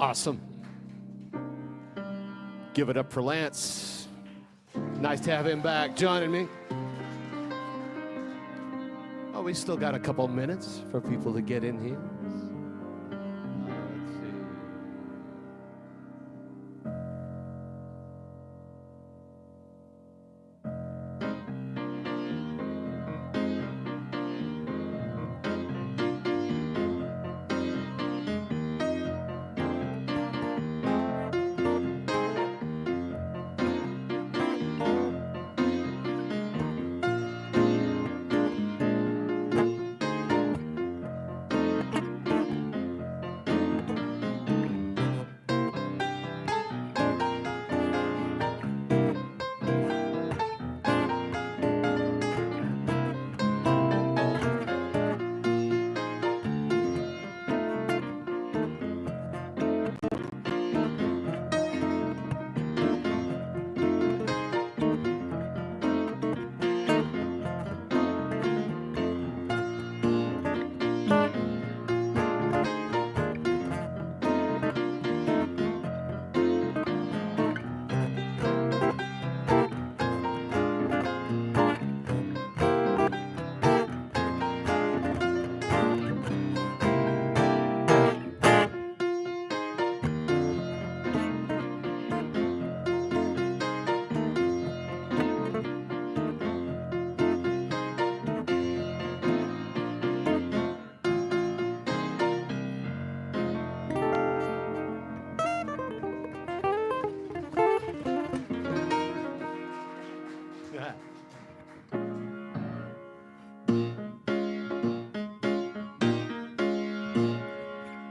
Awesome. Give it up for Lance. Nice to have him back joining me. Oh, we still got a couple minutes for people to get in here.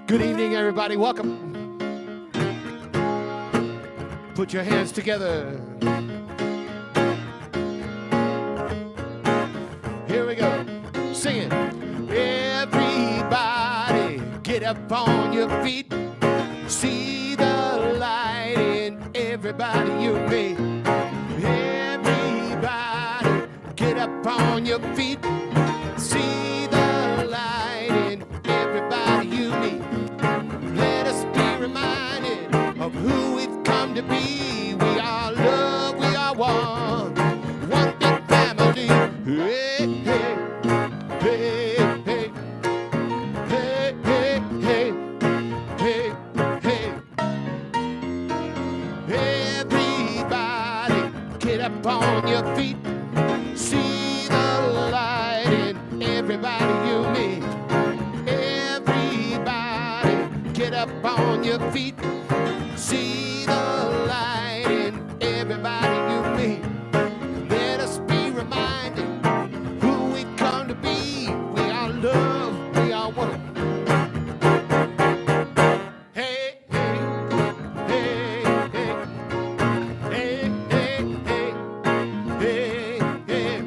Good evening, everybody. Welcome. Put your hands together. Here we go. Sing it. Everybody, get up on your feet. See the light in everybody you meet. Everybody, get up on your feet. See the light in everybody you meet. Let us be reminded of who we've come to be. We are love, we are up on your feet. See the light in everybody you meet. Everybody, get up on your feet. See the light in everybody you meet. Let us be reminded who we come to be. We are love, we are one. Hey, hey, hey, hey, hey, hey, hey, hey, hey.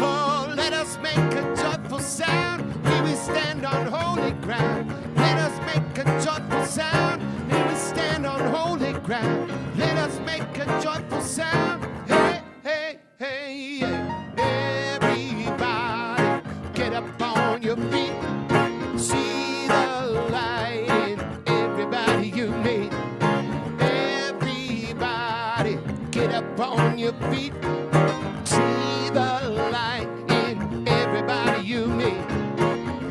Oh, let us make a joyful sound. Here we stand on holy ground. Let us make a joyful sound. Here we stand on holy ground. Let us make a joyful sound. Hey, hey, hey, hey. Everybody, get up on your feet. See the light in everybody you meet. Everybody, get up on your feet. See the light in everybody you meet.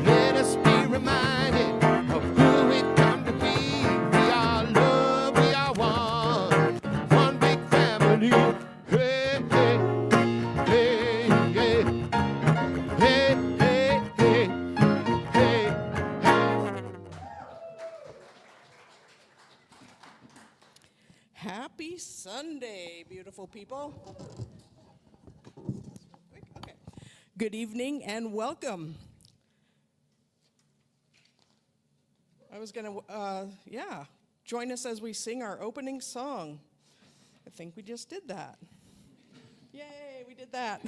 Let us be reminded of who we come to be. We are love, we are one big family. Hey, hey, hey, hey, hey, hey, hey, hey, hey. Happy Sunday, beautiful people. Okay. Good evening and welcome. I was going to, join us as we sing our opening song. I think we just did that. Yay, we did that.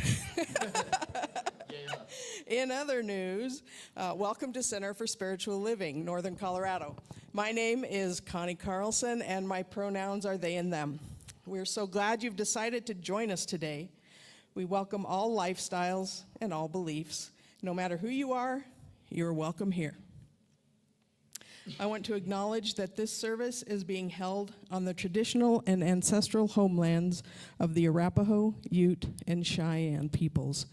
In other news, welcome to Center for Spiritual Living, Northern Colorado. My name is Connie Carlson, and my pronouns are they and them. We're so glad you've decided to join us today. We welcome all lifestyles and all beliefs. No matter who you are, you're welcome here. I want to acknowledge that this service is being held on the traditional and ancestral homelands of the Arapaho, Ute, and Cheyenne peoples.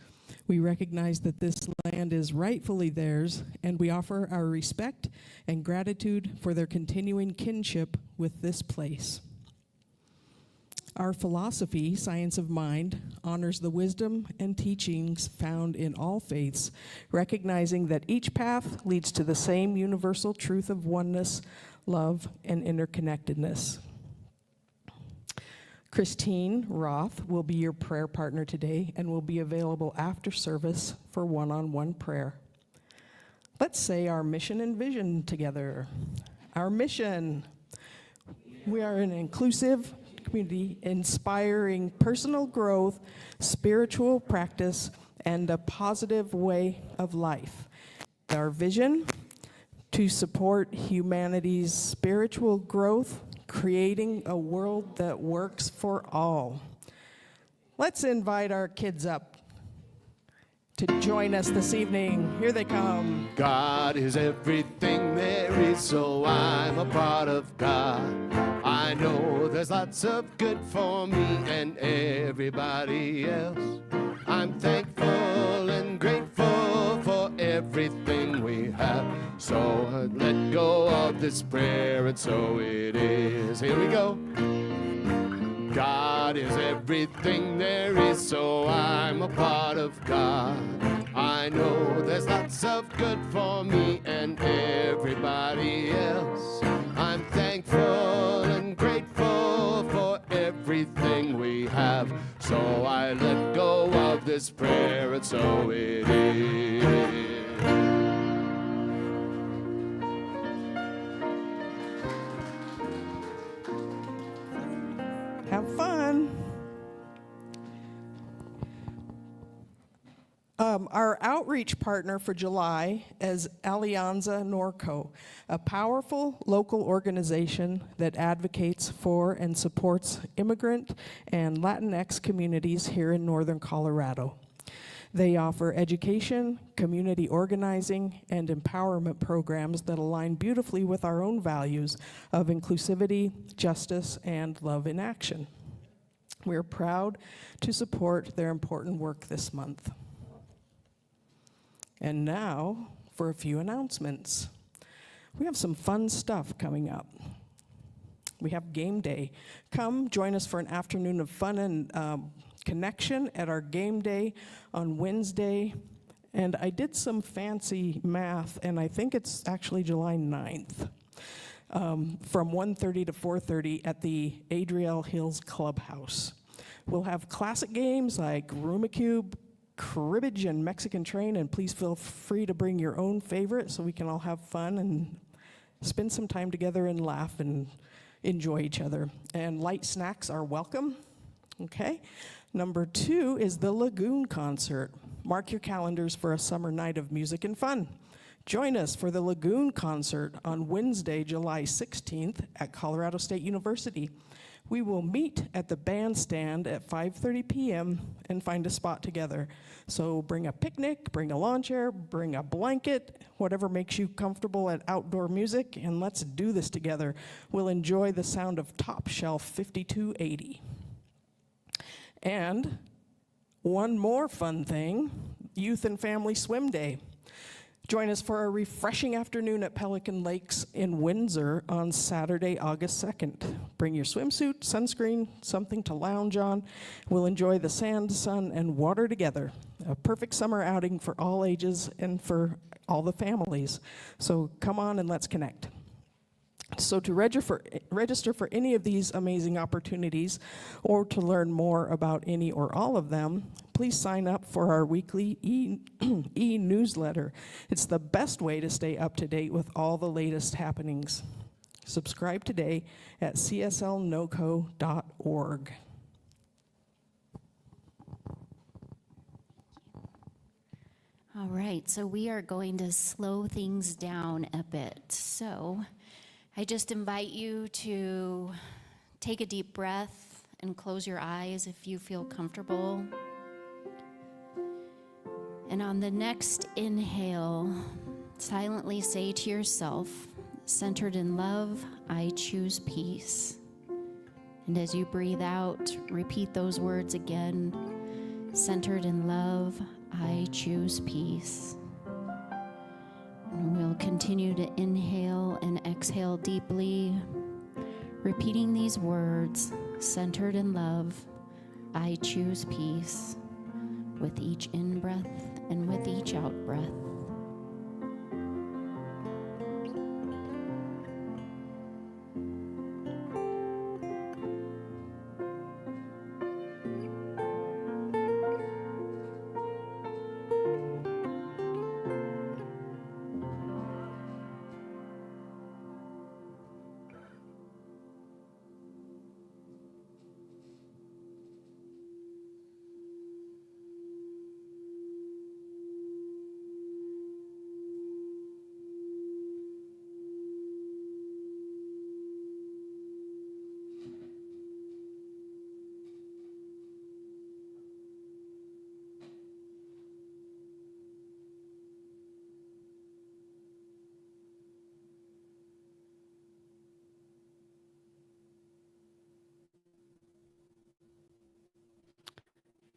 We recognize that this land is rightfully theirs, and we offer our respect and gratitude for their continuing kinship with this place. Our philosophy, Science of Mind, honors the wisdom and teachings found in all faiths, recognizing that each path leads to the same universal truth of oneness, love, and interconnectedness. Christine Roth will be your prayer partner today and will be available after service for one-on-one prayer. Let's say our mission and vision together. Our mission: we are an inclusive community inspiring personal growth, spiritual practice, and a positive way of life. Our vision: to support humanity's spiritual growth, creating a world that works for all. Let's invite our kids up to join us this evening. Here they come. God is everything there is, so I'm a part of God. I know there's lots of good for me and everybody else. I'm thankful and grateful for everything we have. So let go of this prayer, and so it is. Here we go. God is everything there is, so I'm a part of God. I know there's lots of good for me and everybody else. I'm thankful and grateful for everything we have. So I let go of this prayer, and so it is. Have fun. Our outreach partner for July is Alianza Norco, a powerful local organization that advocates for and supports immigrant and Latinx communities here in Northern Colorado. They offer education, community organizing, and empowerment programs that align beautifully with our own values of inclusivity, justice, and love in action. We're proud to support their important work this month. And now for a few announcements. We have some fun stuff coming up. We have game day. Come join us for an afternoon of fun and connection at our game day on Wednesday. And I did some fancy math, and I think it's actually July 9th, from 1:30 to 4:30 at the Adriel Hills Clubhouse. We'll have classic games like Rumacube, Cribbage, and Mexican Train, and please feel free to bring your own favorite so we can all have fun and spend some time together and laugh and enjoy each other. And light snacks are welcome, okay? Number 2 is the Lagoon Concert. Mark your calendars for a summer night of music and fun. Join us for the Lagoon Concert on Wednesday, July 16th at Colorado State University. We will meet at the bandstand at 5:30 p.m. and find a spot together. So bring a picnic, bring a lawn chair, bring a blanket, whatever makes you comfortable at outdoor music, and let's do this together. We'll enjoy the sound of Top Shelf 5280. And one more fun thing, Youth and Family Swim Day. Join us for a refreshing afternoon at Pelican Lakes in Windsor on Saturday, August 2nd. Bring your swimsuit, sunscreen, something to lounge on. We'll enjoy the sand, sun, and water together. A perfect summer outing for all ages and for all the families. So come on and let's connect. So to register for any of these amazing opportunities or to learn more about any or all of them, please sign up for our weekly e-newsletter. It's the best way to stay up to date with all the latest happenings. Subscribe today at cslnoco.org. All right, so we are going to slow things down a bit. So I just invite you to take a deep breath and close your eyes if you feel comfortable. And on the next inhale, silently say to yourself, centered in love, I choose peace. And as you breathe out, repeat those words again, centered in love, I choose peace. And we'll continue to inhale and exhale deeply, repeating these words, centered in love, I choose peace, with each in-breath and with each out-breath.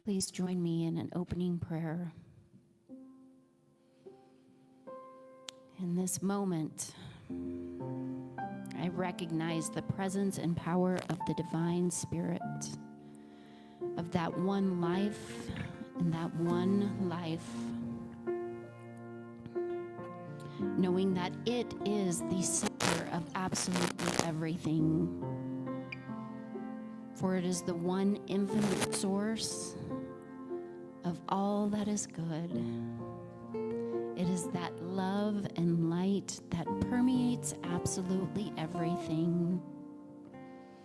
Please join me in an opening prayer. In this moment, I recognize the presence and power of the divine spirit, of that one life and that one life, knowing that it is the center of absolutely everything. For it is the one infinite source of all that is good. It is that love and light that permeates absolutely everything.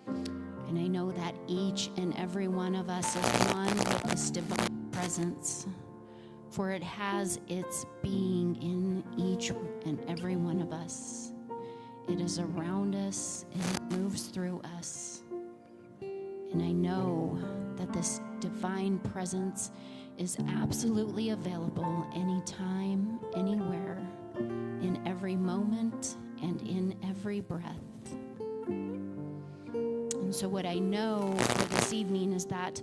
And I know that each and every one of us is one with this divine presence, for it has its being in each and every one of us. It is around us and it moves through us. And I know that this divine presence is absolutely available anytime, anywhere, in every moment, and in every breath. And so what I know for this evening is that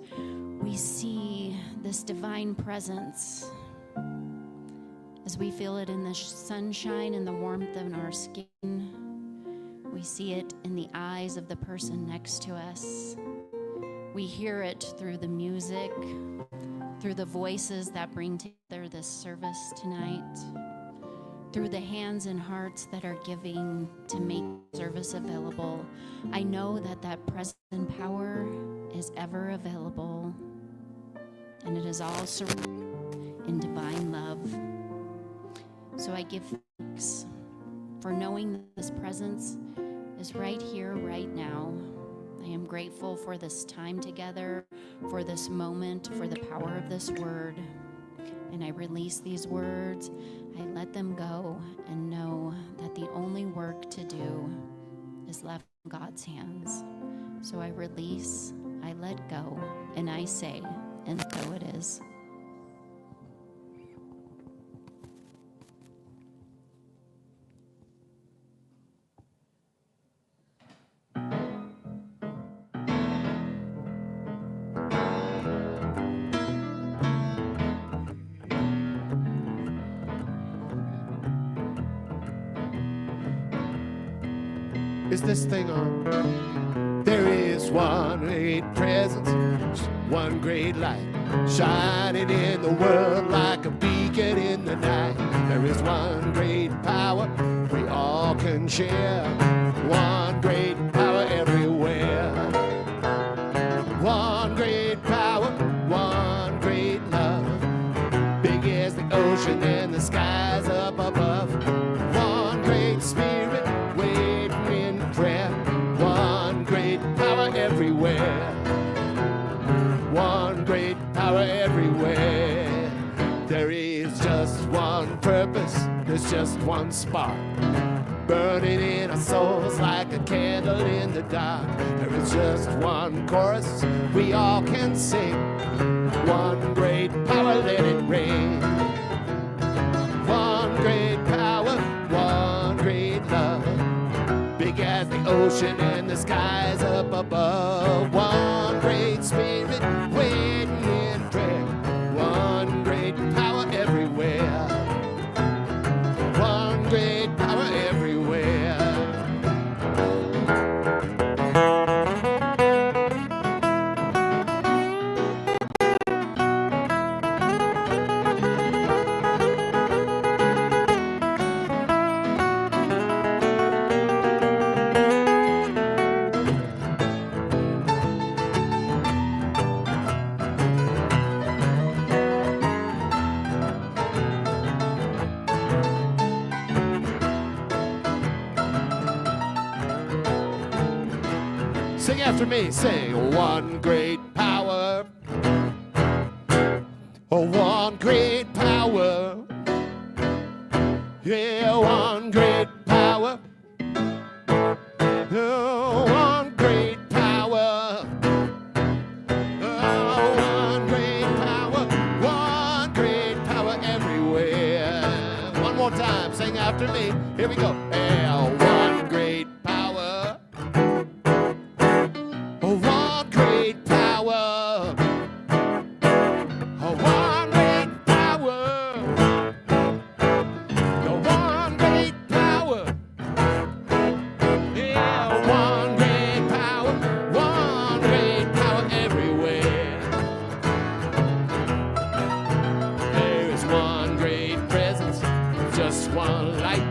we see this divine presence as we feel it in the sunshine and the warmth of our skin. We see it in the eyes of the person next to us. We hear it through the music, through the voices that bring together this service tonight, through the hands and hearts that are giving to make service available. I know that that presence and power is ever available, and it is all surrounded in divine love. So I give thanks for knowing that this presence is right here, right now. I am grateful for this time together, for this moment, for the power of this word. And I release these words, I let them go, and know that the only work to do is left in God's hands. So I release, I let go, and I say, and so it is. Is this thing on? There is one great presence, one great light, shining in the world like a beacon in the night. There is one great power we all can share, one great power everywhere. One great power, one great love, big as the ocean and the skies up above. One great spirit waiting in prayer, one great power everywhere. One great power everywhere. There is just one purpose, there's just one spark, burning in our souls like a candle in the dark. There is just one chorus we all can sing, one great power, let it rain. One great power, one great love, big as the ocean and the skies up above. One great spirit waiting in prayer, one great power everywhere. One great power everywhere. Sing after me, sing one great power, oh one great power, yeah, one great power, oh one great power, oh one great power everywhere. One more time, sing after me, here we go. Yeah, one great power, oh, one great power, oh, one great power, oh, one great power, yeah, one great power everywhere. There is one great presence, just one light,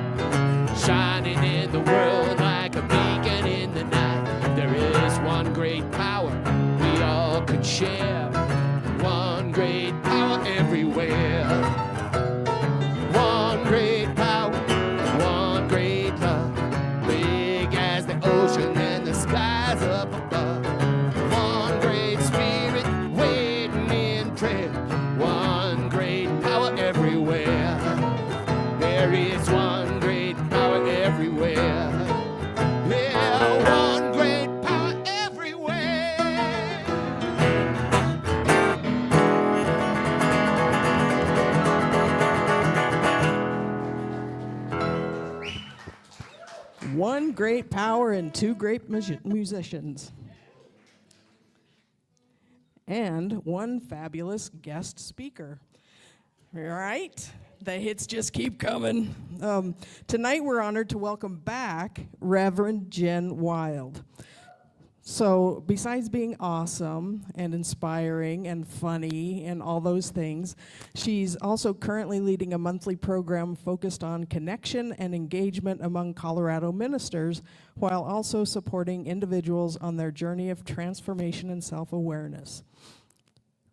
shining in the world like a beacon in the night. There is one great power we all could share, one great power everywhere. One great power, one great love, big as the ocean and the skies up above. One great spirit waiting in prayer, one great power everywhere. There is one great power everywhere. Yeah, one great power everywhere. One great power and two great musicians. And one fabulous guest speaker. Right? The hits just keep coming. Tonight we're honored to welcome back Reverend Jenn Wilde. So besides being awesome and inspiring and funny and all those things, she's also currently leading a monthly program focused on connection and engagement among Colorado ministers, while also supporting individuals on their journey of transformation and self-awareness.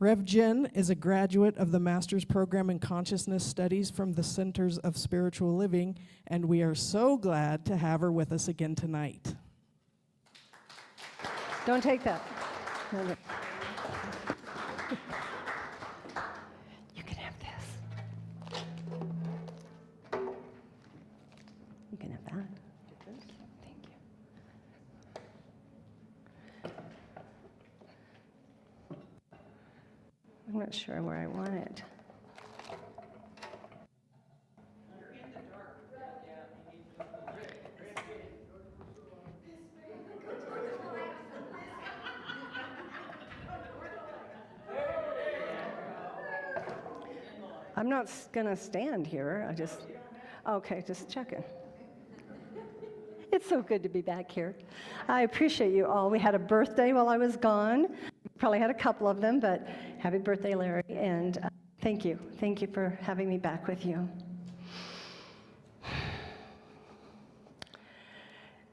Rev Jenn is a graduate of the Master's Program in Consciousness Studies from the Centers of Spiritual Living, and we are so glad to have her with us again tonight. Don't take that. No, no. You can have this. You can have that. Thank you. I'm not sure where I want it. I'm not gonna stand here. Okay, just checking. It's so good to be back here. I appreciate you all. We had a birthday while I was gone. Probably had a couple of them, but happy birthday, Larry. And thank you. Thank you for having me back with you.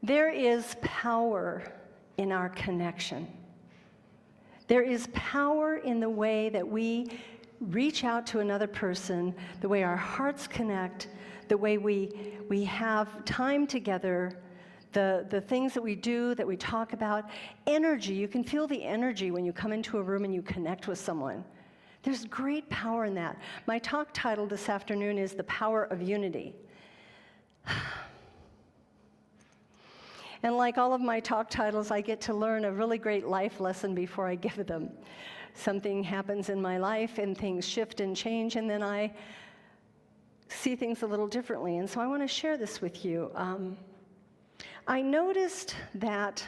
There is power in our connection. There is power in the way that we reach out to another person, the way our hearts connect, the way we have time together, the things that we do, that we talk about. Energy, you can feel the energy when you come into a room and you connect with someone. There's great power in that. My talk title this afternoon is The Power of Unity. And like all of my talk titles, I get to learn a really great life lesson before I give them. Something happens in my life and things shift and change, and then I see things a little differently. And so I want to share this with you. I noticed that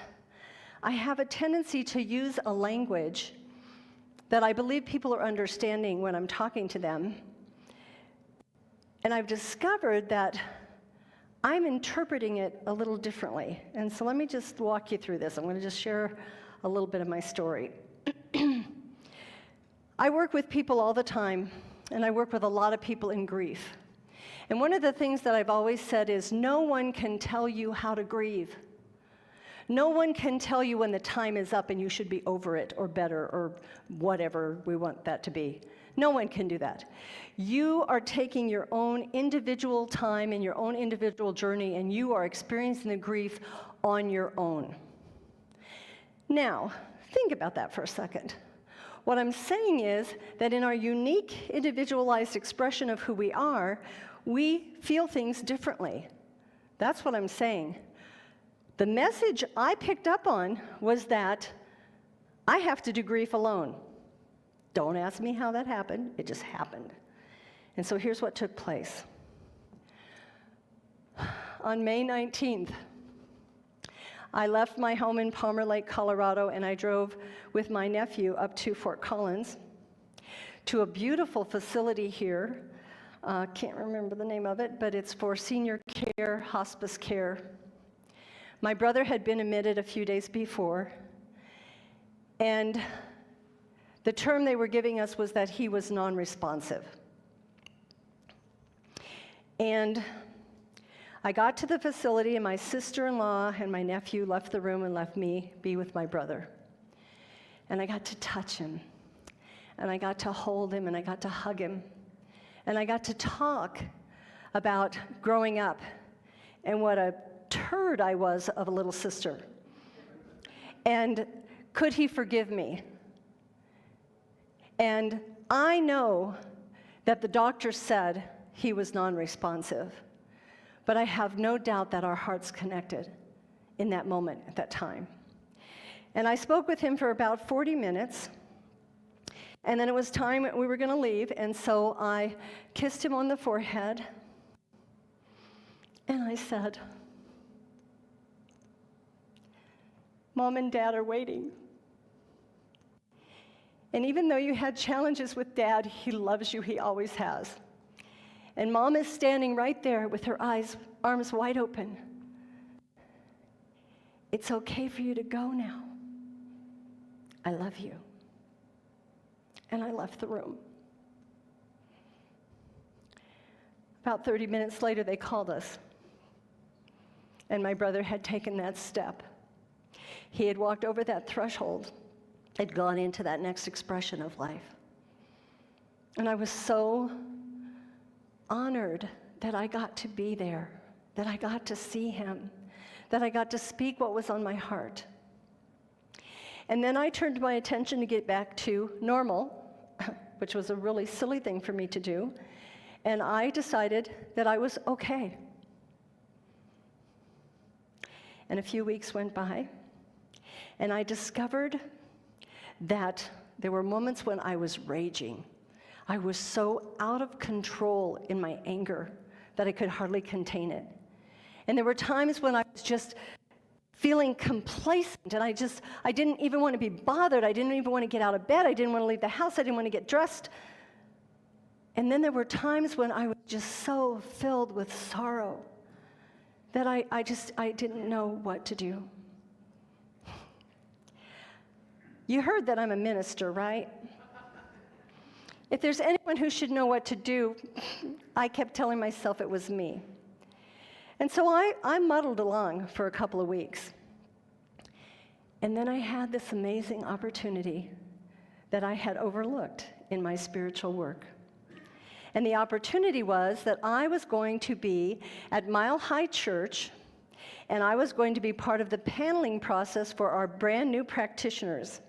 I have a tendency to use a language that I believe people are understanding when I'm talking to them. And I've discovered that I'm interpreting it a little differently. And so let me just walk you through this. I'm going to just share a little bit of my story. I work with people all the time, and I work with a lot of people in grief. And one of the things that I've always said is no one can tell you how to grieve. No one can tell you when the time is up and you should be over it or better or whatever we want that to be. No one can do that. You are taking your own individual time and your own individual journey, and you are experiencing the grief on your own. Now, think about that for a second. What I'm saying is that in our unique, individualized expression of who we are, we feel things differently. That's what I'm saying. The message I picked up on was that I have to do grief alone. Don't ask me how that happened. It just happened. And so here's what took place. On May 19th, I left my home in Palmer Lake, Colorado, and I drove with my nephew up to Fort Collins to a beautiful facility here. Can't remember the name of it, but it's for senior care, hospice care. My brother had been admitted a few days before, and the term they were giving us was that he was non-responsive. And I got to the facility, and my sister-in-law and my nephew left the room and left me be with my brother. And I got to touch him, and I got to hold him, and I got to hug him, and I got to talk about growing up and what a turd I was of a little sister. And could he forgive me? And I know that the doctor said he was non-responsive. But I have no doubt that our hearts connected in that moment, at that time. And I spoke with him for about 40 minutes, and then it was time we were going to leave, and so I kissed him on the forehead, and I said, Mom and Dad are waiting. And even though you had challenges with Dad, he loves you, he always has. And Mom is standing right there with her arms wide open. It's okay for you to go now. I love you. And I left the room. About 30 minutes later, they called us. And my brother had taken that step. He had walked over that threshold, had gone into that next expression of life. And I was so honored that I got to be there, that I got to see him, that I got to speak what was on my heart. And then I turned my attention to get back to normal, which was a really silly thing for me to do, and I decided that I was okay. And a few weeks went by, and I discovered that there were moments when I was raging. I was so out of control in my anger that I could hardly contain it. And there were times when I was just feeling complacent, and I didn't even want to be bothered. I didn't even want to get out of bed. I didn't want to leave the house. I didn't want to get dressed. And then there were times when I was just so filled with sorrow that I didn't know what to do. You heard that I'm a minister, right? If there's anyone who should know what to do, I kept telling myself it was me. And so I muddled along for a couple of weeks. And then I had this amazing opportunity that I had overlooked in my spiritual work. And the opportunity was that I was going to be at Mile High Church, and I was going to be part of the paneling process for our brand new practitioners.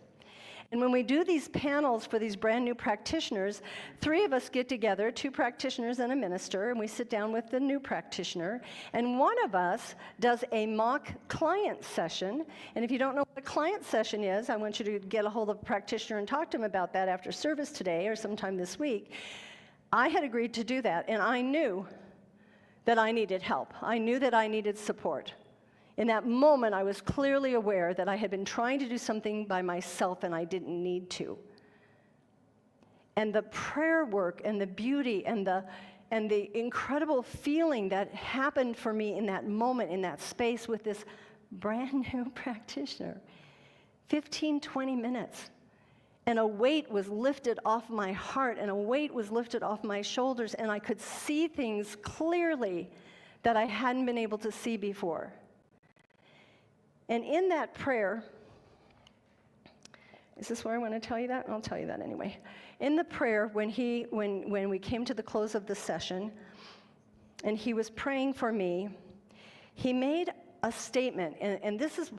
And when we do these panels for these brand new practitioners, 3 of us get together, 2 practitioners and a minister, and we sit down with the new practitioner, and one of us does a mock client session. And if you don't know what a client session is, I want you to get a hold of a practitioner and talk to him about that after service today or sometime this week. I had agreed to do that, and I knew that I needed help. I knew that I needed support. In that moment, I was clearly aware that I had been trying to do something by myself and I didn't need to. And the prayer work and the beauty and the incredible feeling that happened for me in that moment, in that space with this brand new practitioner, 15, 20 minutes. And a weight was lifted off my heart and a weight was lifted off my shoulders, and I could see things clearly that I hadn't been able to see before. And in that prayer, is this where I want to tell you that? I'll tell you that anyway. In the prayer, when we came to the close of the session, and he was praying for me, he made a statement, and this is,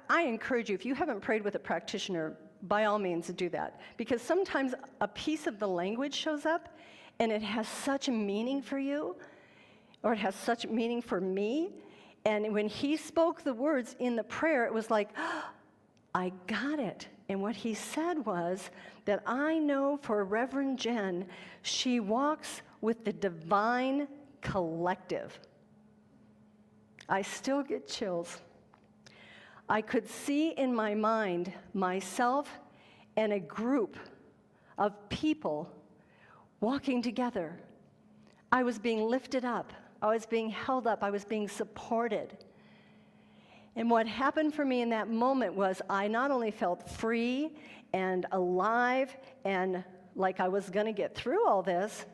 I encourage you, if you haven't prayed with a practitioner, by all means do that. Because sometimes a piece of the language shows up, and it has such a meaning for you, or it has such meaning for me. And when he spoke the words in the prayer, it was like, oh, I got it. And what he said was that I know for Reverend Jenn, she walks with the divine collective. I still get chills. I could see in my mind myself and a group of people walking together. I was being lifted up. I was being held up. I was being supported. And what happened for me in that moment was I not only felt free and alive and like I was going to get through all this,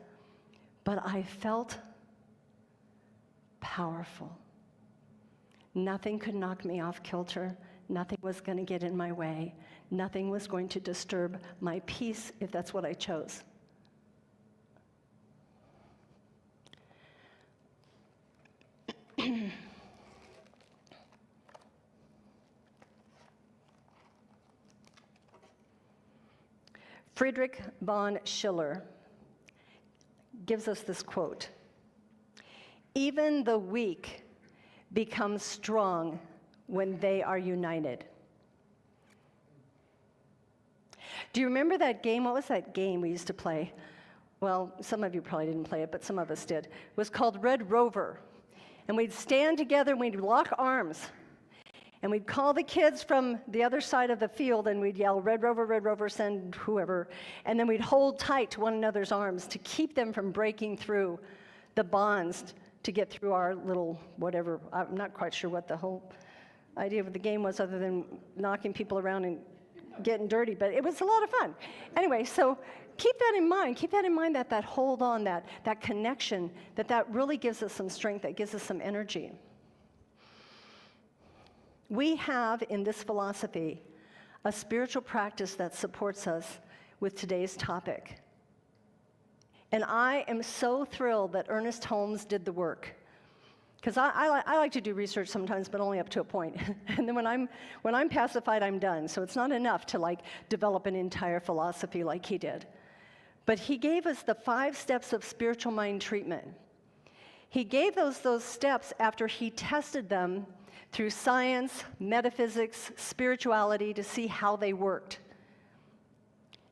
but I felt powerful. Nothing could knock me off kilter. Nothing was going to get in my way. Nothing was going to disturb my peace if that's what I chose. Friedrich von Schiller gives us this quote: "Even the weak become strong when they are united." Do you remember that game? What was that game we used to play? Well, some of you probably didn't play it, but some of us did. It was called Red Rover. And we'd stand together and we'd lock arms. And we'd call the kids from the other side of the field, and we'd yell, Red Rover, send whoever. And then we'd hold tight to one another's arms to keep them from breaking through the bonds to get through our little whatever. I'm not quite sure what the whole idea of the game was other than knocking people around and getting dirty, but it was a lot of fun. Anyway, so keep that in mind. Keep that in mind, that hold on, that connection, that really gives us some strength, that gives us some energy. We have in this philosophy a spiritual practice that supports us with today's topic. And I am so thrilled that Ernest Holmes did the work. Because I like to do research sometimes, but only up to a point. And then when I'm pacified, I'm done. So it's not enough to develop an entire philosophy like he did. But he gave us the 5 steps of spiritual mind treatment. He gave those steps after he tested them through science, metaphysics, spirituality to see how they worked.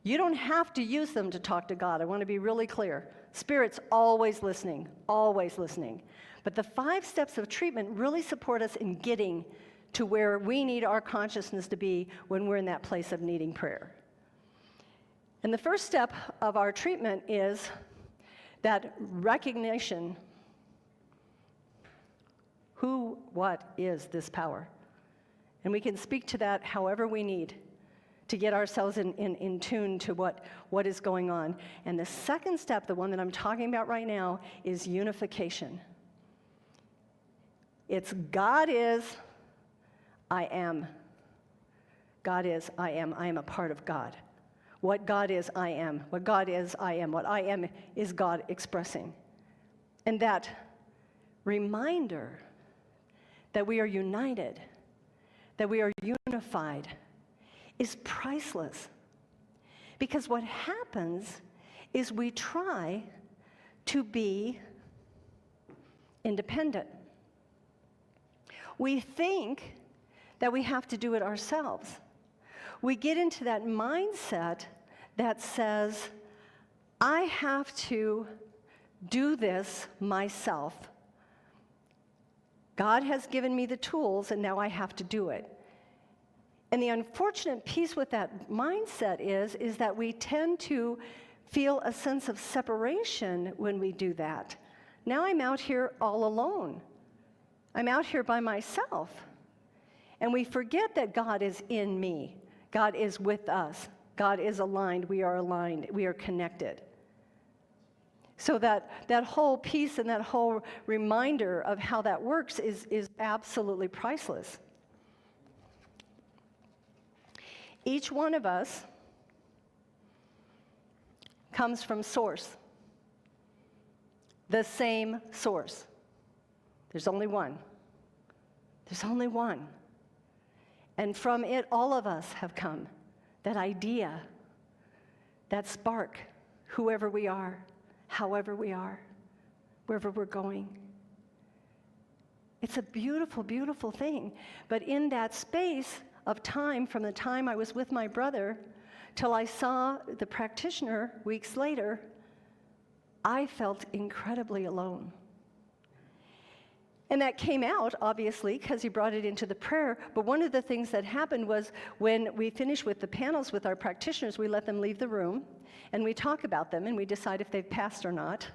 You don't have to use them to talk to God. I want to be really clear. Spirit's always listening, always listening. But the 5 steps of treatment really support us in getting to where we need our consciousness to be when we're in that place of needing prayer. And the first step of our treatment is that recognition. Who, what is this power? And we can speak to that however we need to get ourselves in tune to what is going on. And the second step, the one that I'm talking about right now, is unification. It's God is, I am. God is, I am. I am a part of God. What God is, I am. What God is, I am. What I am is God expressing. And that reminder that we are united, that we are unified, is priceless. Because what happens is we try to be independent. We think that we have to do it ourselves. We get into that mindset that says, I have to do this myself. God has given me the tools, and now I have to do it. And the unfortunate piece with that mindset is that we tend to feel a sense of separation when we do that. Now I'm out here all alone. I'm out here by myself. And we forget that God is in me. God is with us. God is aligned. We are aligned. We are connected. So that whole piece and that whole reminder of how that works is absolutely priceless. Each one of us comes from source, the same source. There's only one. There's only one. And from it, all of us have come. That idea, that spark, whoever we are, however we are, wherever we're going. It's a beautiful, beautiful thing. But in that space of time, from the time I was with my brother till I saw the practitioner weeks later, I felt incredibly alone. And that came out, obviously, because he brought it into the prayer. But one of the things that happened was when we finished with the panels with our practitioners, we let them leave the room, and we talk about them, and we decide if they've passed or not.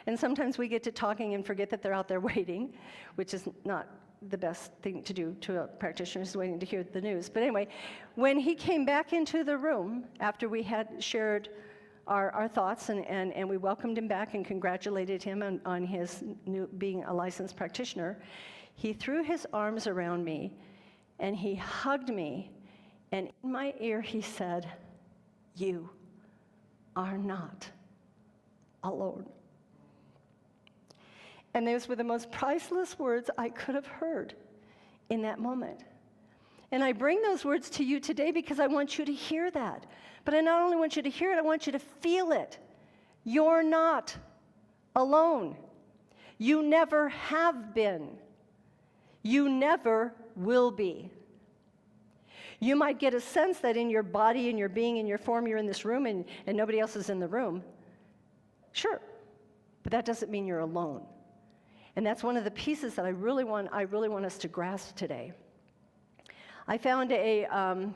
And sometimes we get to talking and forget that they're out there waiting, which is not the best thing to do to a practitioner who's waiting to hear the news. But anyway, when he came back into the room after we had shared our thoughts, and we welcomed him back and congratulated him on his new being a licensed practitioner, he threw his arms around me and he hugged me, and in my ear he said, "You are not alone." And those were the most priceless words I could have heard in that moment. And I bring those words to you today because I want you to hear that. But I not only want you to hear it, I want you to feel it. You're not alone. You never have been. You never will be. You might get a sense that in your body, in your being, in your form, you're in this room and nobody else is in the room. Sure, but that doesn't mean you're alone. And that's one of the pieces that I really want us to grasp today. I found an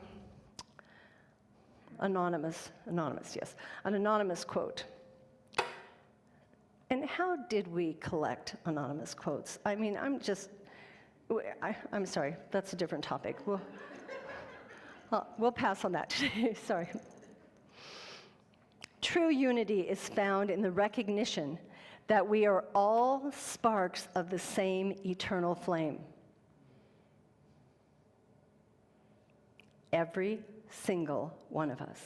anonymous quote. And how did we collect anonymous quotes? I mean, I'm sorry, that's a different topic. We'll pass on that today, sorry. True unity is found in the recognition that we are all sparks of the same eternal flame. Every single one of us.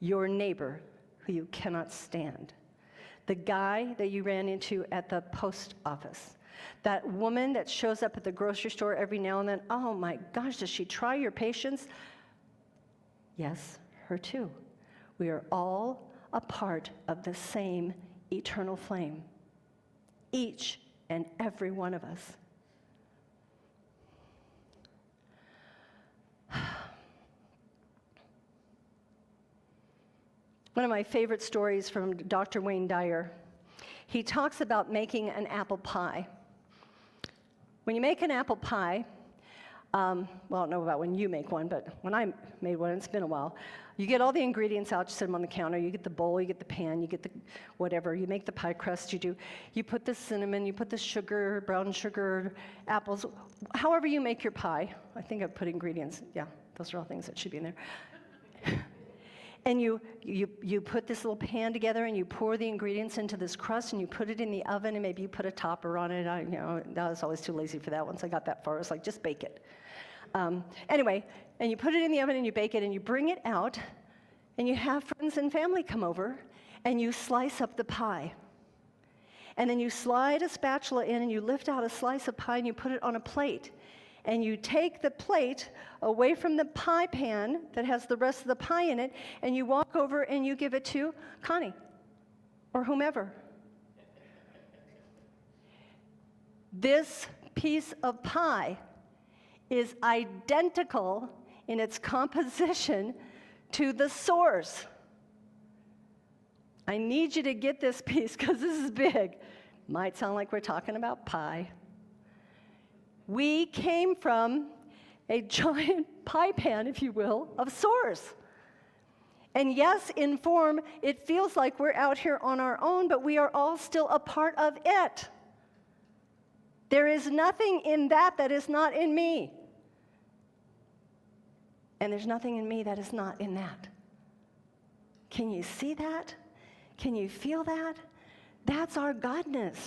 Your neighbor who you cannot stand. The guy that you ran into at the post office. That woman that shows up at the grocery store every now and then. Oh my gosh, does she try your patience? Yes, her too. We are all a part of the same eternal flame. Each and every one of us. One of my favorite stories from Dr. Wayne Dyer, he talks about making an apple pie. When you make an apple pie, well, I don't know about when you make one, but when I made one, it's been a while, you get all the ingredients out, you set them on the counter, you get the bowl, you get the pan, you get the whatever, you make the pie crust, you put the cinnamon, you put the sugar, brown sugar, apples, however you make your pie. I think I've put ingredients, yeah, those are all things that should be in there. And you put this little pan together and you pour the ingredients into this crust and you put it in the oven and maybe you put a topper on it. I was always too lazy for that. Once I got that far, I was like, just bake it. Anyway, and you put it in the oven and you bake it and you bring it out and you have friends and family come over and you slice up the pie. And then you slide a spatula in and you lift out a slice of pie and you put it on a plate. And you take the plate away from the pie pan that has the rest of the pie in it, and you walk over and you give it to Connie or whomever. This piece of pie is identical in its composition to the source. I need you to get this piece because this is big. Might sound like we're talking about pie. We came from a giant pie pan, if you will, of source. And yes, in form, it feels like we're out here on our own, but we are all still a part of it. There is nothing in that that is not in me. And there's nothing in me that is not in that. Can you see that? Can you feel that? That's our godness.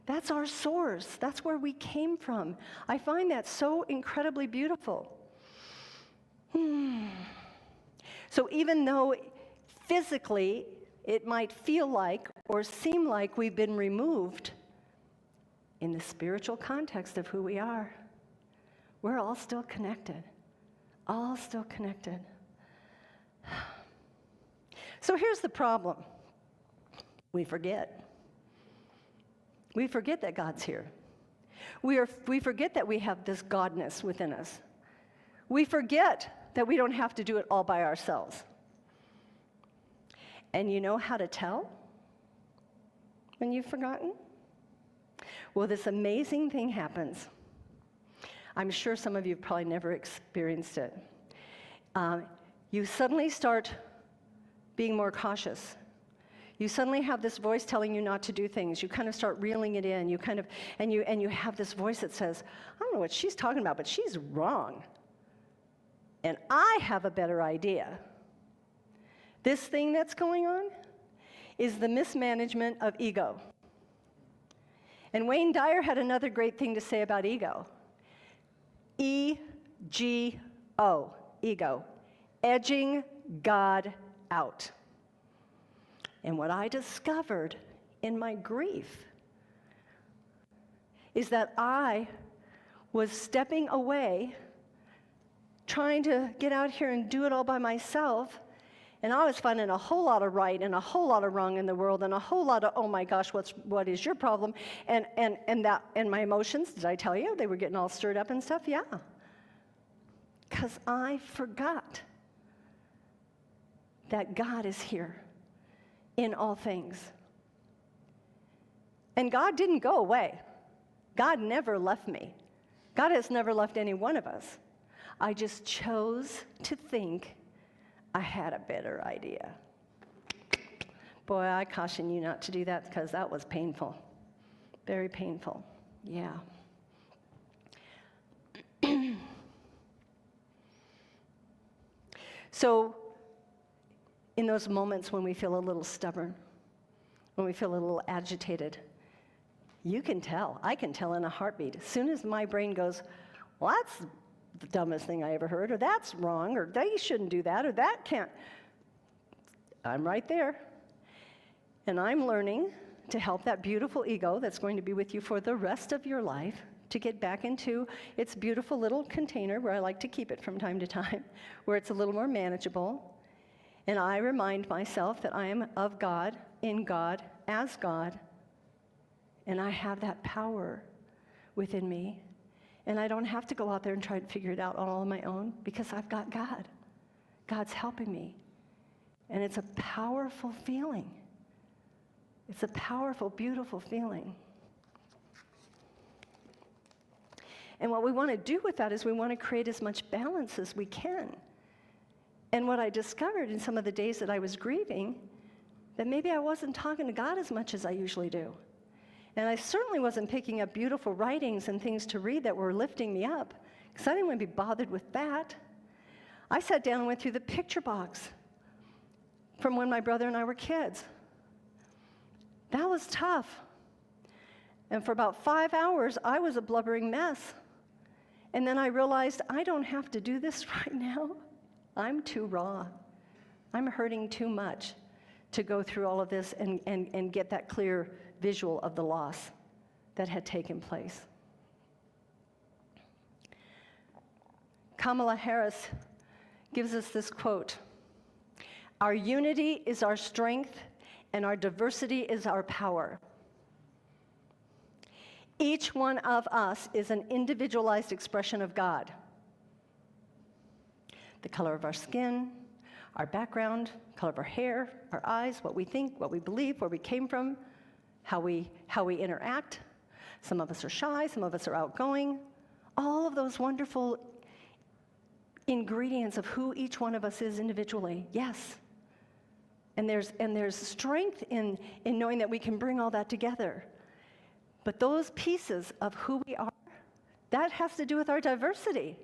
That's our source. That's where we came from. I find that so incredibly beautiful. So even though physically it might feel like or seem like we've been removed, in the spiritual context of who we are, we're all still connected. All still connected. So here's the problem. We forget. We forget that God's here. We forget that we have this godness within us. We forget that we don't have to do it all by ourselves. And you know how to tell when you've forgotten? Well, this amazing thing happens. I'm sure some of you have probably never experienced it. You suddenly start being more cautious. You suddenly have this voice telling you not to do things. You kind of start reeling it in. And you have this voice that says, I don't know what she's talking about, but she's wrong. And I have a better idea. This thing that's going on is the mismanagement of ego. And Wayne Dyer had another great thing to say about ego. E-G-O, ego, edging God out. And what I discovered in my grief is that I was stepping away, trying to get out here and do it all by myself, and I was finding a whole lot of right and a whole lot of wrong in the world and a whole lot of, oh my gosh, what is your problem? And my emotions, did I tell you? They were getting all stirred up and stuff? Yeah. Because I forgot that God is here in all things. And God didn't go away. God never left me. God has never left any one of us. I just chose to think I had a better idea. Boy, I caution you not to do that because that was painful. Very painful. Yeah. So, in those moments when we feel a little stubborn, when we feel a little agitated, you can tell. I can tell in a heartbeat. As soon as my brain goes, well, that's the dumbest thing I ever heard, or that's wrong, or they shouldn't do that, or that can't. I'm right there. And I'm learning to help that beautiful ego that's going to be with you for the rest of your life to get back into its beautiful little container where I like to keep it from time to time, where it's a little more manageable. And I remind myself that I am of God, in God, as God, and I have that power within me. And I don't have to go out there and try to figure it out all on my own because I've got God. God's helping me. And it's a powerful feeling. It's a powerful, beautiful feeling. And what we want to do with that is we want to create as much balance as we can. And what I discovered in some of the days that I was grieving, that maybe I wasn't talking to God as much as I usually do. And I certainly wasn't picking up beautiful writings and things to read that were lifting me up, because I didn't want to be bothered with that. I sat down and went through the picture box from when my brother and I were kids. That was tough. And for about 5 hours, I was a blubbering mess. And then I realized I don't have to do this right now. I'm too raw. I'm hurting too much to go through all of this and get that clear visual of the loss that had taken place. Kamala Harris gives us this quote: "Our unity is our strength, and our diversity is our power. Each one of us is an individualized expression of God. The color of our skin, our background, color of our hair, our eyes, what we think, what we believe, where we came from, how we interact. Some of us are shy, some of us are outgoing. All of those wonderful ingredients of who each one of us is individually, yes. And there's strength in knowing that we can bring all that together. But those pieces of who we are, that has to do with our diversity.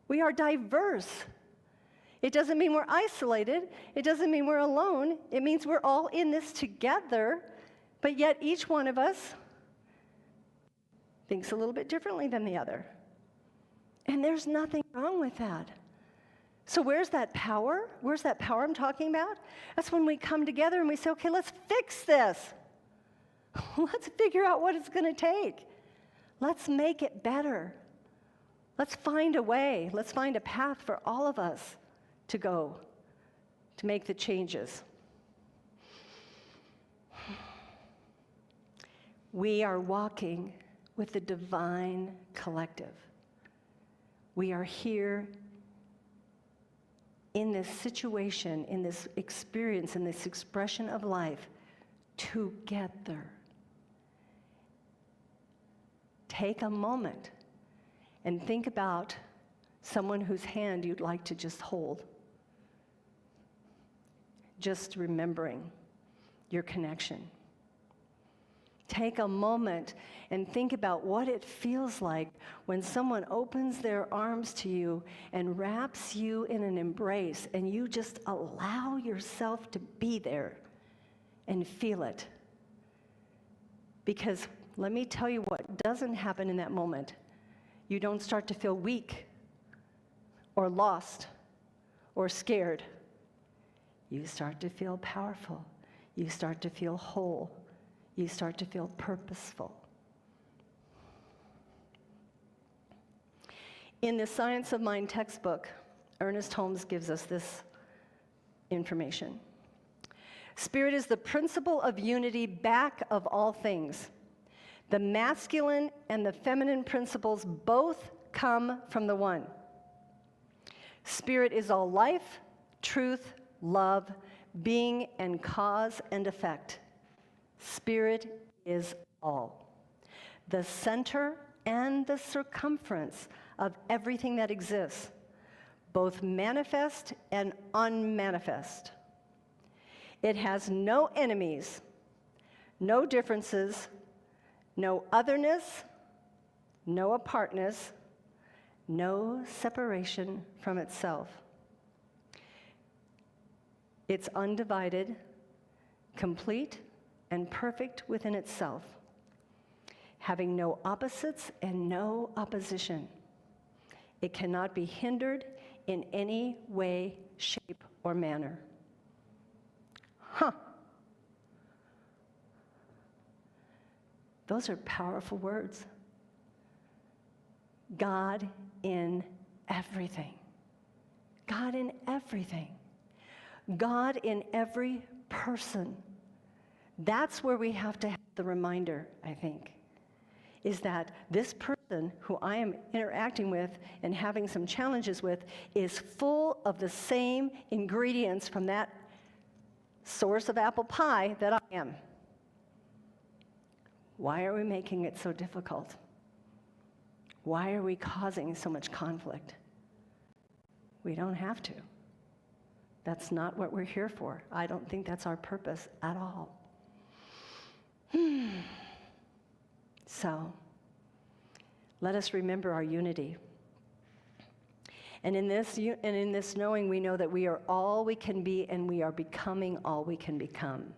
We are diverse. It doesn't mean we're isolated. It doesn't mean we're alone. It means we're all in this together, but yet each one of us thinks a little bit differently than the other. And there's nothing wrong with that. So where's that power? Where's that power I'm talking about? That's when we come together and we say, okay, let's fix this. Let's figure out what it's going to take. Let's make it better. Let's find a way. Let's find a path for all of us to go, to make the changes. We are walking with the divine collective. We are here in this situation, in this experience, in this expression of life, together. Take a moment and think about someone whose hand you'd like to just hold. Just remembering your connection. Take a moment and think about what it feels like when someone opens their arms to you and wraps you in an embrace, and you just allow yourself to be there and feel it. Because let me tell you what doesn't happen in that moment. You don't start to feel weak or lost or scared. You start to feel powerful. You start to feel whole. You start to feel purposeful. In the Science of Mind textbook, Ernest Holmes gives us this information. Spirit is the principle of unity back of all things. The masculine and the feminine principles both come from the one. Spirit is all life, truth, love, being, and cause and effect. Spirit is all. The center and the circumference of everything that exists, both manifest and unmanifest. It has no enemies, no differences, no otherness, no apartness, no separation from itself. It's undivided, complete, and perfect within itself, having no opposites and no opposition. It cannot be hindered in any way, shape, or manner. Those are powerful words. God in everything. God in everything. God in every person. That's where we have to have the reminder, I think, is that this person who I am interacting with and having some challenges with is full of the same ingredients from that source of apple pie that I am. Why are we making it so difficult? Why are we causing so much conflict? We don't have to. That's not what we're here for. I don't think that's our purpose at all. So, let us remember our unity. And in this knowing, we know that we are all we can be, and we are becoming all we can become.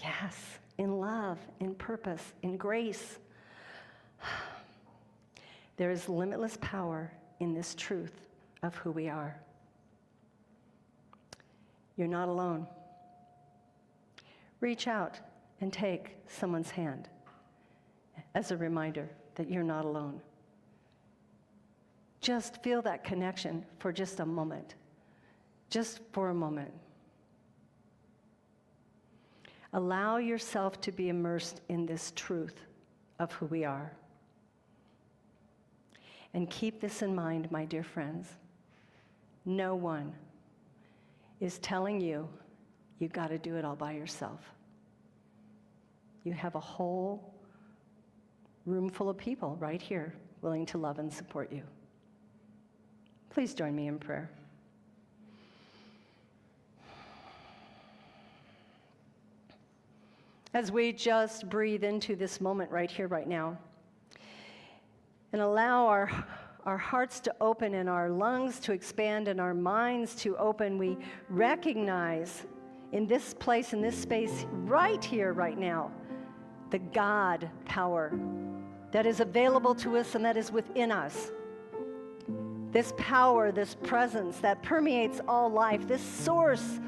Yes, in love, in purpose, in grace. There is limitless power in this truth of who we are. You're not alone. Reach out and take someone's hand as a reminder that you're not alone. Just feel that connection for just a moment. Just for a moment. Allow yourself to be immersed in this truth of who we are. And keep this in mind, my dear friends. No one is telling you you've got to do it all by yourself. You have a whole room full of people right here willing to love and support you. Please join me in prayer. As we just breathe into this moment right here, right now, and allow our hearts to open and our lungs to expand and our minds to open, we recognize in this place, in this space, right here, right now, the God power that is available to us and that is within us. This power, this presence that permeates all life, this source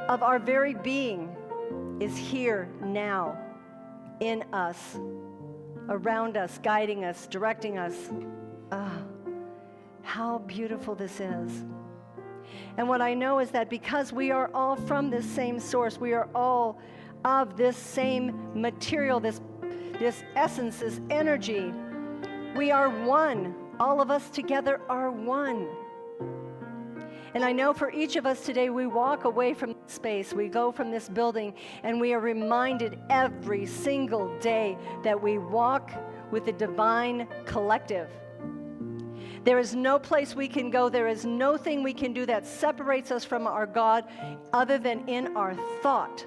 of our very being is here now in us, around us, guiding us, directing us. How beautiful this is. And what I know is that because we are all from this same source, we are all of this same material, this essence, this energy. We are one. All of us together are one. And I know for each of us today, we walk away from this space, we go from this building, and we are reminded every single day that we walk with the divine collective. There is no place we can go, there is no thing we can do that separates us from our God other than in our thought.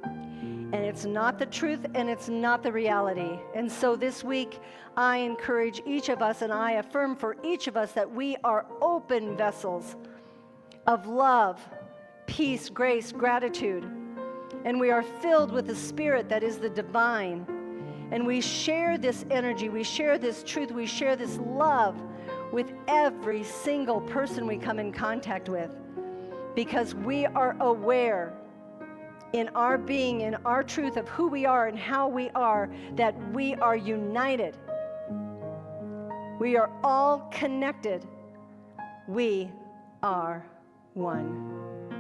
And it's not the truth and it's not the reality. And so this week, I encourage each of us and I affirm for each of us that we are open vessels of love, peace, grace, gratitude. And we are filled with the Spirit that is the divine. And we share this energy, we share this truth, we share this love with every single person we come in contact with. Because we are aware in our being, in our truth of who we are and how we are, that we are united. We are all connected. We are one.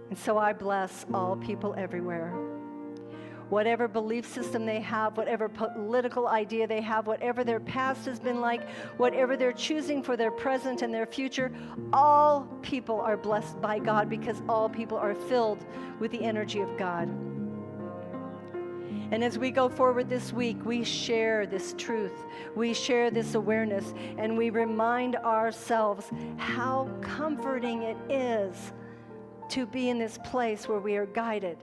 And so I bless all people everywhere. Whatever belief system they have, whatever political idea they have, whatever their past has been like, whatever they're choosing for their present and their future, all people are blessed by God because all people are filled with the energy of God. And as we go forward this week, we share this truth, we share this awareness, and we remind ourselves how comforting it is to be in this place where we are guided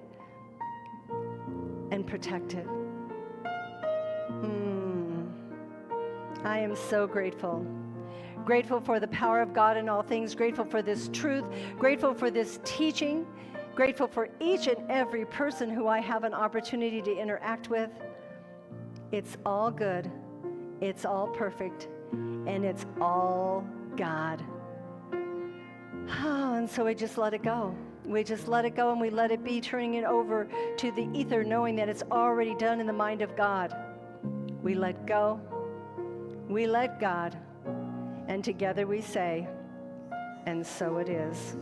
and protected. I am so grateful. Grateful for the power of God in all things, grateful for this truth, grateful for this teaching, grateful for each and every person who I have an opportunity to interact with. It's all good, it's all perfect, and it's all God. And so we just let it go. We just let it go and we let it be, turning it over to the ether, knowing that it's already done in the mind of God. We let go, we let God, and together we say, and so it is.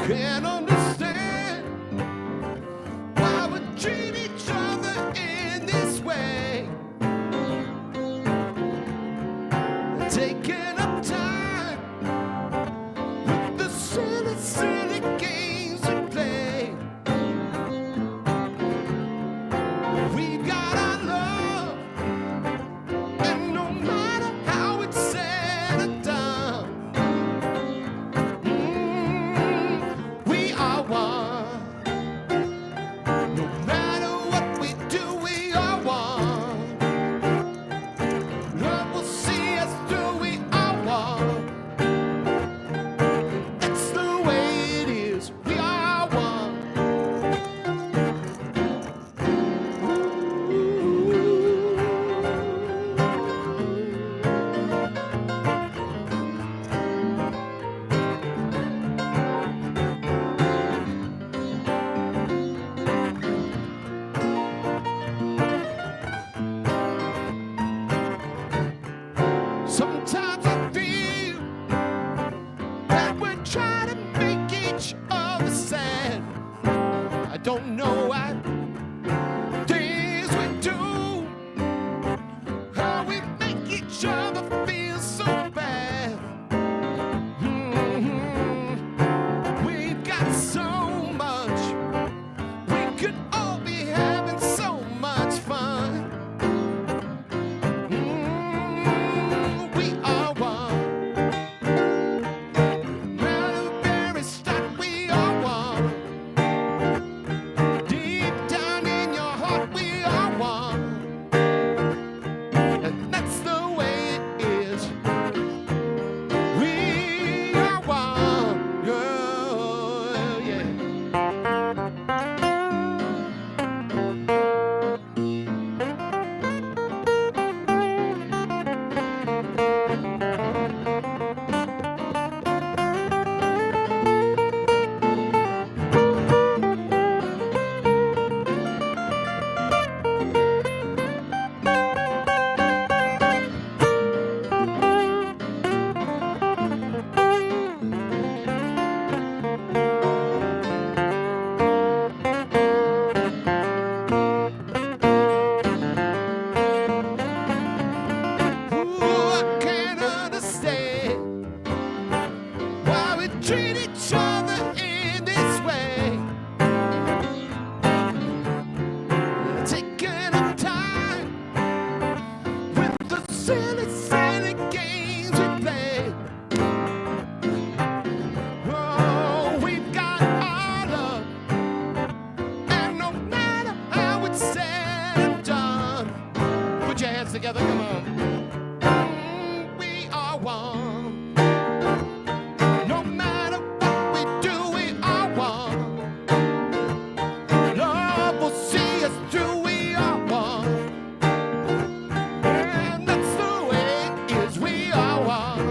Can't understand why we treat each other in this way. Taking up time with the silly, silly games we play. We've got our love, and no matter how it's said and done, we are one. No matter what we do, we are one. Love will see us through, we are one. That's the way it is, we are one. Sometimes I feel that we're trying to make each other sad. I don't know what things we do, how we make each other feel so bad. We've got so much, we could all be having so much fun. We are one. Matter the very start, we are one. Deep down in your heart, we are one. And that's the way it is. We are one. Oh, yeah. Ooh, I can't understand why we treat each other in this way. Taking up time with the silly, silly games we play. Oh, we've got our love, and no matter how it's said and done, put your hands together, come on. We are one. No matter what we do, we are one. Love will see us through, we are one. And that's the way it is, we are one.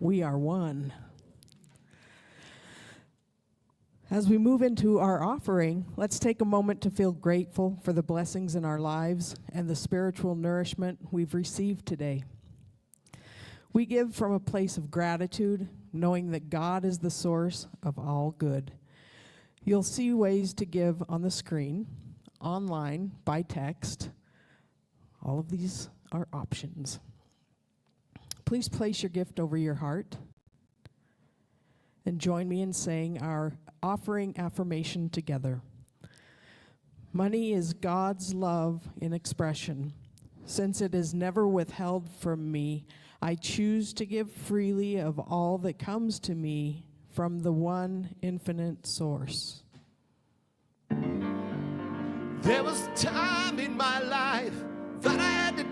We are one. As we move into our offering, let's take a moment to feel grateful for the blessings in our lives and the spiritual nourishment we've received today. We give from a place of gratitude, knowing that God is the source of all good. You'll see ways to give on the screen, online, by text. All of these are options. Please place your gift over your heart and join me in saying our offering affirmation together. Money is God's love in expression. Since it is never withheld from me, I choose to give freely of all that comes to me from the one infinite source. There was time in my life that I had to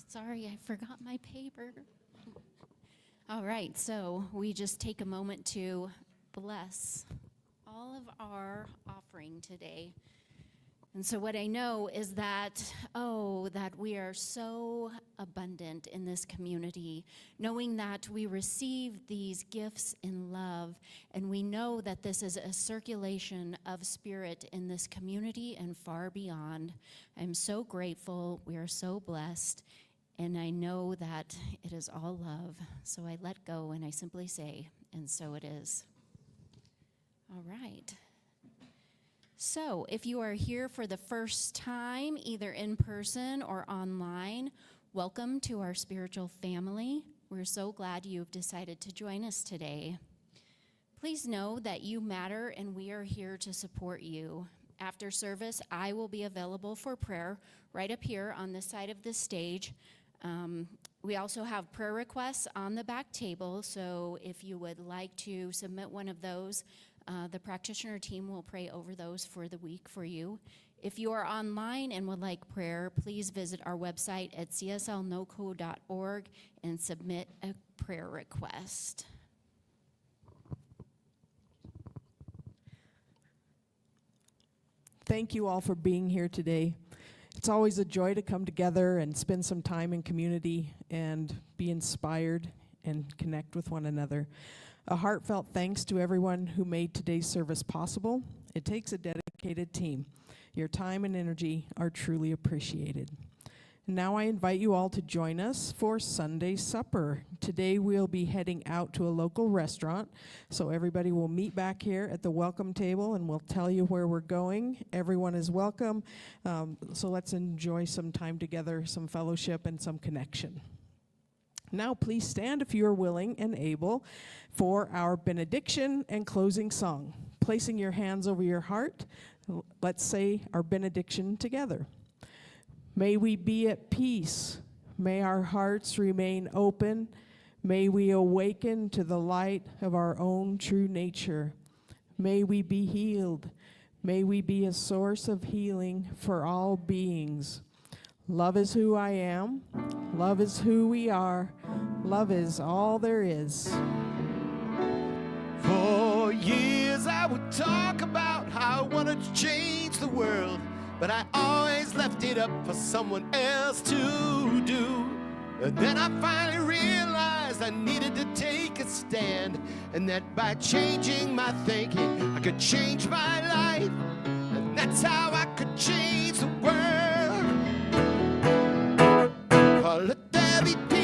Sorry, I forgot my paper. All right, so we just take a moment to bless all of our offering today. And so what I know is that, that we are so abundant in this community, knowing that we receive these gifts in love, and we know that this is a circulation of spirit in this community and far beyond. I'm so grateful. We are so blessed, and I know that it is all love. So I let go, and I simply say, and so it is. All right. So, if you are here for the first time, either in person or online, welcome to our spiritual family. We're so glad you've decided to join us today. Please know that you matter and we are here to support you. After service, I will be available for prayer right up here on this side of the stage. We also have prayer requests on the back table, so if you would like to submit one of those, the practitioner team will pray over those for the week for you. If you are online and would like prayer, please visit our website at cslnoco.org and submit a prayer request. Thank you all for being here today. It's always a joy to come together and spend some time in community and be inspired and connect with one another. A heartfelt thanks to everyone who made today's service possible. It takes a dedicated team. Your time and energy are truly appreciated. Now I invite you all to join us for Sunday supper. Today we'll be heading out to a local restaurant, so everybody will meet back here at the welcome table and we'll tell you where we're going. Everyone is welcome, so let's enjoy some time together, some fellowship and some connection. Now please stand if you are willing and able for our benediction and closing song. Placing your hands over your heart, let's say our benediction together. May we be at peace. May our hearts remain open. May we awaken to the light of our own true nature. May we be healed. May we be a source of healing for all beings. Love is who I am. Love is who we are. Love is all there is. For years I would talk about how I wanted to change the world, but I always left it up for someone else to do. And then I finally realized I needed to take a stand, and that by changing my thinking, I could change my life. And that's how I could change the world. Oh, let there be peace.